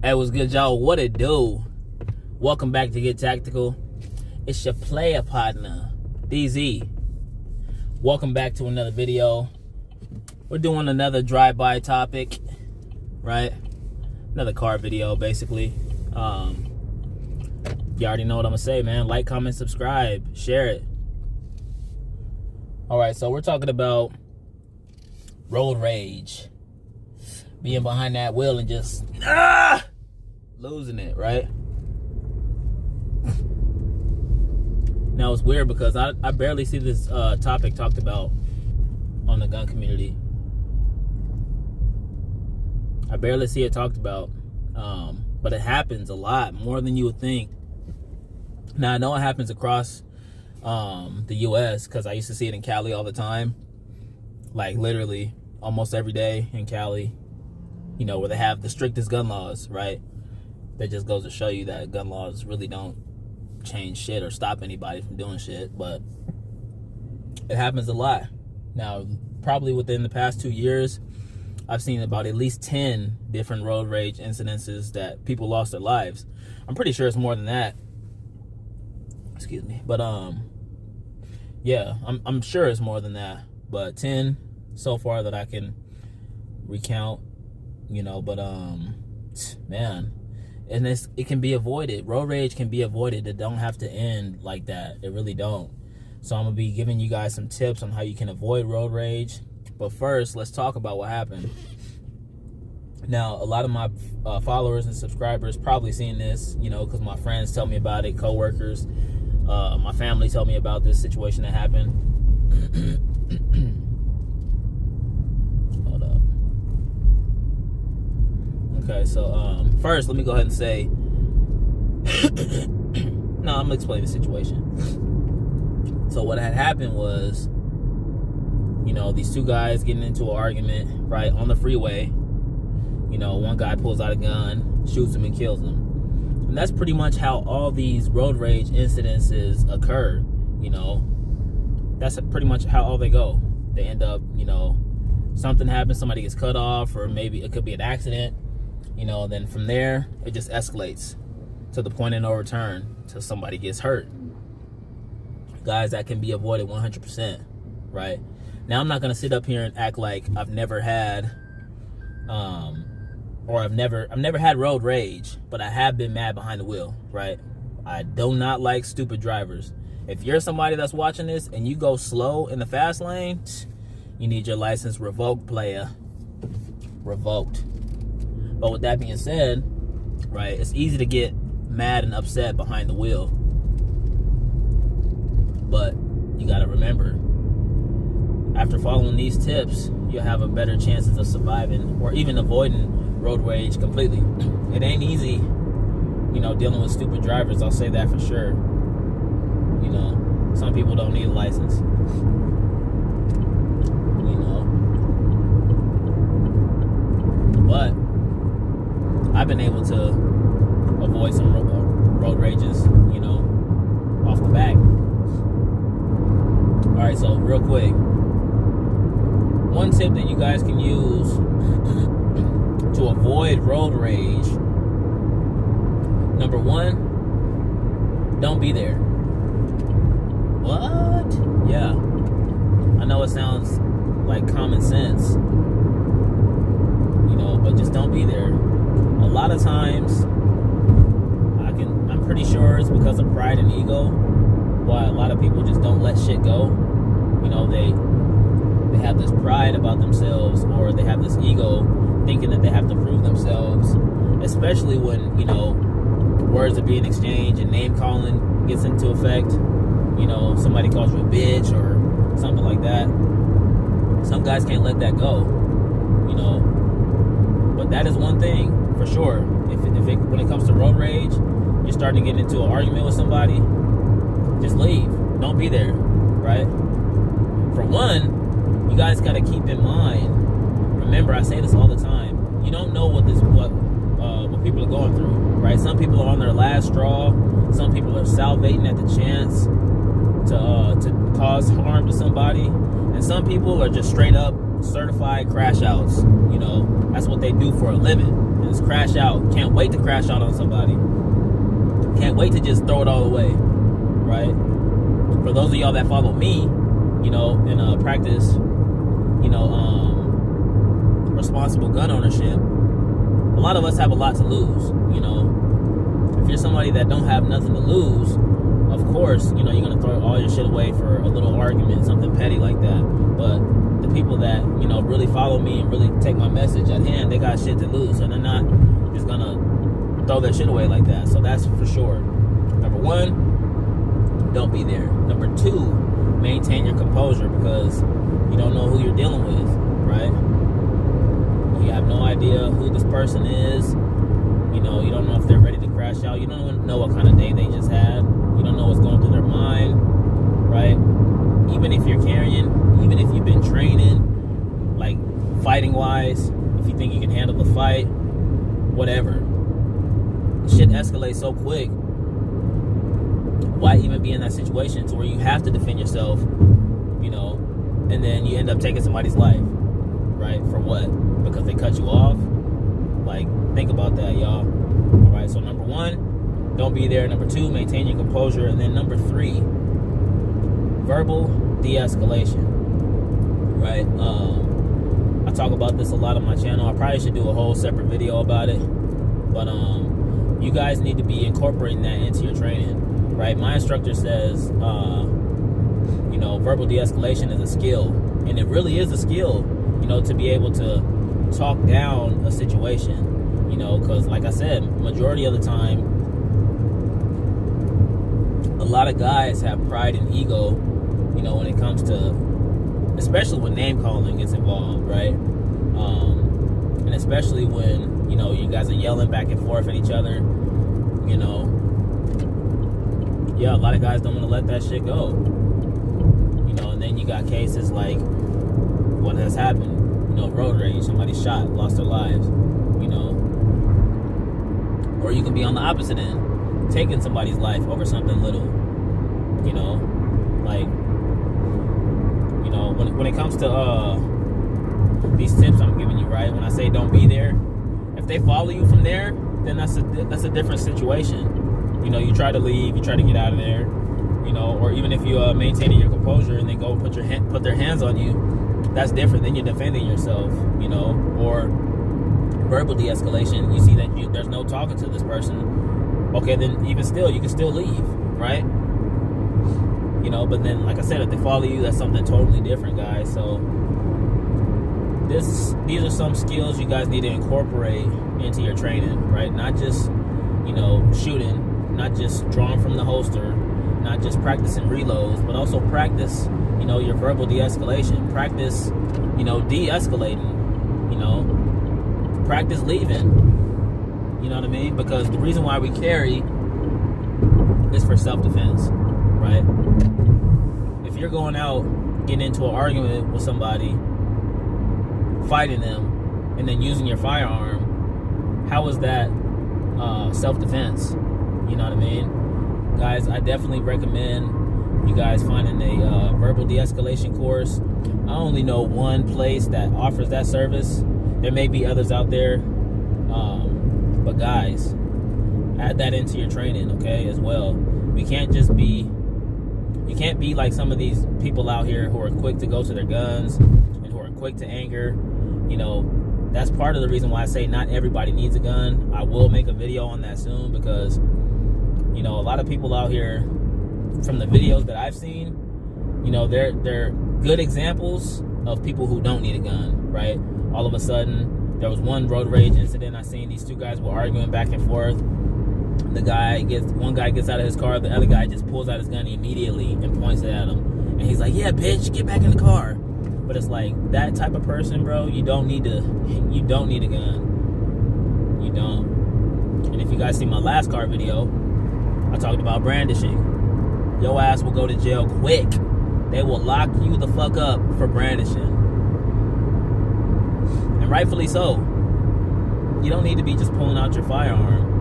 Hey, what's good, y'all? What it do? Welcome back to Get Tactical. It's your player partner, DZ. Welcome back to another video. We're doing another drive-by topic, right? Another car video, basically. You already know what I'm gonna say, man. Like, comment, subscribe, share it. All right, so we're talking about road rage. Being behind that wheel and just losing it, right? Now it's weird because I barely see this topic talked about on the gun community. I barely see it talked about, but it happens a lot, more than you would think. Now I know it happens across the U.S. because I used to see it in Cali all the time, like literally almost every day in Cali. You know, where they have the strictest gun laws, right? That just goes to show you that gun laws really don't change shit or stop anybody from doing shit, but it happens a lot. Now, probably within the past 2 years, I've seen about at least 10 different road rage incidences that people lost their lives. I'm pretty sure it's more than that. Excuse me. But, yeah, I'm sure it's more than that. But 10 so far that I can recount. You know, but man, and it can be avoided. Road rage can be avoided. It don't have to end like that. It really don't. So I'm gonna be giving you guys some tips on how you can avoid road rage. But first, let's talk about what happened. Now, a lot of my followers and subscribers probably seen this, you know, because my friends tell me about it, coworkers, my family tell me about this situation that happened. Okay, so first, let me go ahead and say, no, I'm gonna explain the situation. So what had happened was, you know, these two guys getting into an argument, right, on the freeway. You know, one guy pulls out a gun, shoots him, and kills him. And that's pretty much how all these road rage incidences occur. You know, that's pretty much how all they go. They end up, you know, something happens, somebody gets cut off, or maybe it could be an accident. You know, then from there, it just escalates to the point of no return till somebody gets hurt. Guys, that can be avoided 100%, right? Now, I'm not going to sit up here and act like I've never had, or I've never had road rage, but I have been mad behind the wheel, right? I do not like stupid drivers. If you're somebody that's watching this and you go slow in the fast lane, you need your license revoked, player. Revoked. But with that being said, right, it's easy to get mad and upset behind the wheel. But you got to remember, after following these tips, you'll have a better chances of surviving or even avoiding road rage completely. It ain't easy, you know, dealing with stupid drivers. I'll say that for sure. You know, some people don't need a license. You know. But I've been able to avoid some road rages, you know, off the back. All right, so real quick, one tip that you guys can use to avoid road rage. Number one, don't be there. What? Yeah. I know it sounds like common sense, you know, but just don't be there. A lot of times, I'm pretty sure it's because of pride and ego why a lot of people just don't let shit go. You know, they have this pride about themselves, or they have this ego thinking that they have to prove themselves, especially when, you know, words are being exchanged and name calling gets into effect. You know, somebody calls you a bitch or something like that. Some guys can't let that go, you know. But that is one thing for sure. When it comes to road rage, you're starting to get into an argument with somebody, just leave. Don't be there, right? For one, you guys got to keep in mind, remember, I say this all the time, you don't know what people are going through, right? Some people are on their last straw. Some people are salivating at the chance to cause harm to somebody. And some people are just straight up certified crash outs. You know, that's what they do for a living. And just crash out. Can't wait to crash out on somebody. Can't wait to just throw it all away, right? For those of y'all that follow me, you know, and practice, you know, responsible gun ownership, a lot of us have a lot to lose, you know. If you're somebody that don't have nothing to lose, of course, you know, you're going to throw all your shit away for a little argument, something petty like that. But the people that, you know, really follow me and really take my message at hand, they got shit to lose. So they're not just going to throw their shit away like that. So that's for sure. Number one, don't be there. Number two, maintain your composure, because you don't know who you're dealing with, right? You have no idea who this person is. You know, you don't know if they're ready to crash out. You don't know what kind of day they just had. You don't know what's going through their mind, right? Even if you're carrying, even if you've been training, like fighting wise, if you think you can handle the fight, whatever. Shit escalates so quick. Why even be in that situation to where you have to defend yourself, you know, and then you end up taking somebody's life, right? For what? Because they cut you off? Like, think about that, y'all. All right, so number one, don't be there. Number two, maintain your composure. And then number three, verbal de-escalation, right? I talk about this a lot on my channel. I probably should do a whole separate video about it. But you guys need to be incorporating that into your training, right? My instructor says, you know, verbal de-escalation is a skill. And it really is a skill, you know, to be able to talk down a situation, you know, because like I said, majority of the time, a lot of guys have pride and ego, you know, when it comes to, especially when name calling gets involved, right? And especially when, you know, you guys are yelling back and forth at each other, you know. Yeah, a lot of guys don't want to let that shit go, you know. And then you got cases like what has happened. You know, road rage, somebody shot, lost their lives, you know. Or you can be on the opposite end, taking somebody's life over something little, you know. Like, you know, when it comes to these tips I'm giving you, right? When I say don't be there, if they follow you from there, then that's a different situation. You know, you try to leave, you try to get out of there, you know. Or even if you maintaining your composure and they go put their hands on you, that's different. Then you're defending yourself, you know. Or verbal de-escalation, you see that there's no talking to this person. Okay, then even still, you can still leave, right? You know, but then, like I said, if they follow you, that's something totally different, guys. So these are some skills you guys need to incorporate into your training, right? Not just, you know, shooting, not just drawing from the holster, not just practicing reloads, but also practice, you know, your verbal de-escalation. Practice, you know, de-escalating, you know. Practice leaving. You know what I mean? Because the reason why we carry is for self-defense, right? If you're going out, getting into an argument with somebody, fighting them, and then using your firearm, how is that self-defense? You know what I mean? Guys, I definitely recommend you guys finding a verbal de-escalation course. I only know one place that offers that service. There may be others out there, but guys, add that into your training, okay, as well. You can't be like some of these people out here who are quick to go to their guns and who are quick to anger. You know, that's part of the reason why I say not everybody needs a gun. I will make a video on that soon, because, you know, a lot of people out here, from the videos that I've seen, you know, they're good examples of people who don't need a gun, right? All of a sudden, there was one road rage incident I seen. These two guys were arguing back and forth. One guy gets out of his car, the other guy just pulls out his gun immediately and points it at him. And he's like, yeah, bitch, get back in the car. But it's like, that type of person, bro, you don't need a gun. You don't. And if you guys see my last car video, I talked about brandishing. Your ass will go to jail quick. They will lock you the fuck up for brandishing. And rightfully so. You don't need to be just pulling out your firearm.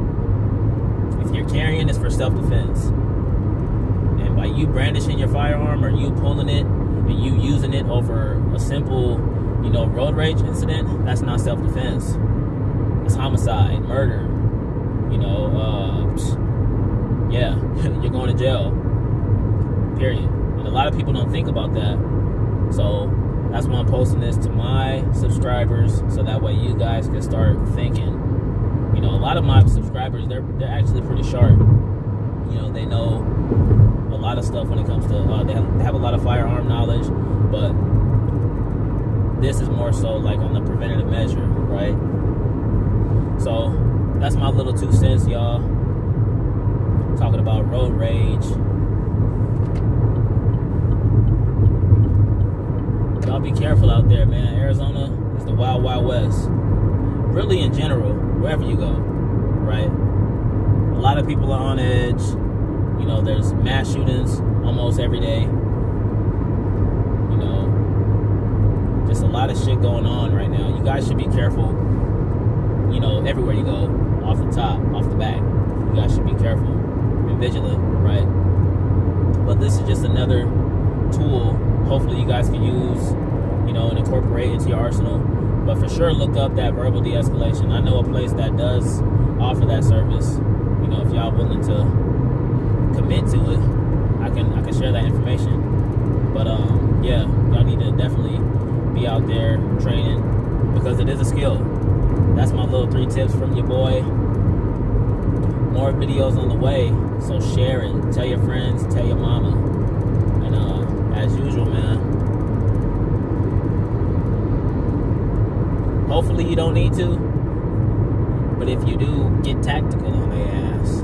If you're carrying, it's for self-defense. And by you brandishing your firearm, or you pulling it and you using it over a simple, you know, road rage incident, that's not self-defense. it's homicide, murder. You know, yeah, you're going to jail. Period. And a lot of people don't think about that. So that's why I'm posting this to my subscribers, so that way you guys can start thinking. You know, a lot of my subscribers, they're actually pretty sharp. You know, they know a lot of stuff when it comes to, they have a lot of firearm knowledge, but this is more so like on the preventative measure, right? So that's my little 2 cents, y'all. Talking about road rage. Y'all be careful out there, man. Arizona is the wild, wild west. Really, in general, wherever you go, right? A lot of people are on edge. You know, there's mass shootings almost every day. You know, just a lot of shit going on right now. You guys should be careful, you know, everywhere you go, off the top, off the back. You guys should be careful and vigilant, right? But this is just another tool hopefully you guys can use, you know, and incorporate into your arsenal. But for sure, look up that verbal de-escalation. I know a place that does offer that service. You know, if y'all willing to commit to it, I can share that information. But yeah, y'all need to definitely be out there training, because it is a skill. That's my little 3 tips from your boy. More videos on the way, so share it. Tell your friends, tell your mama. And as usual, man, hopefully you don't need to, but if you do, get tactical on their ass.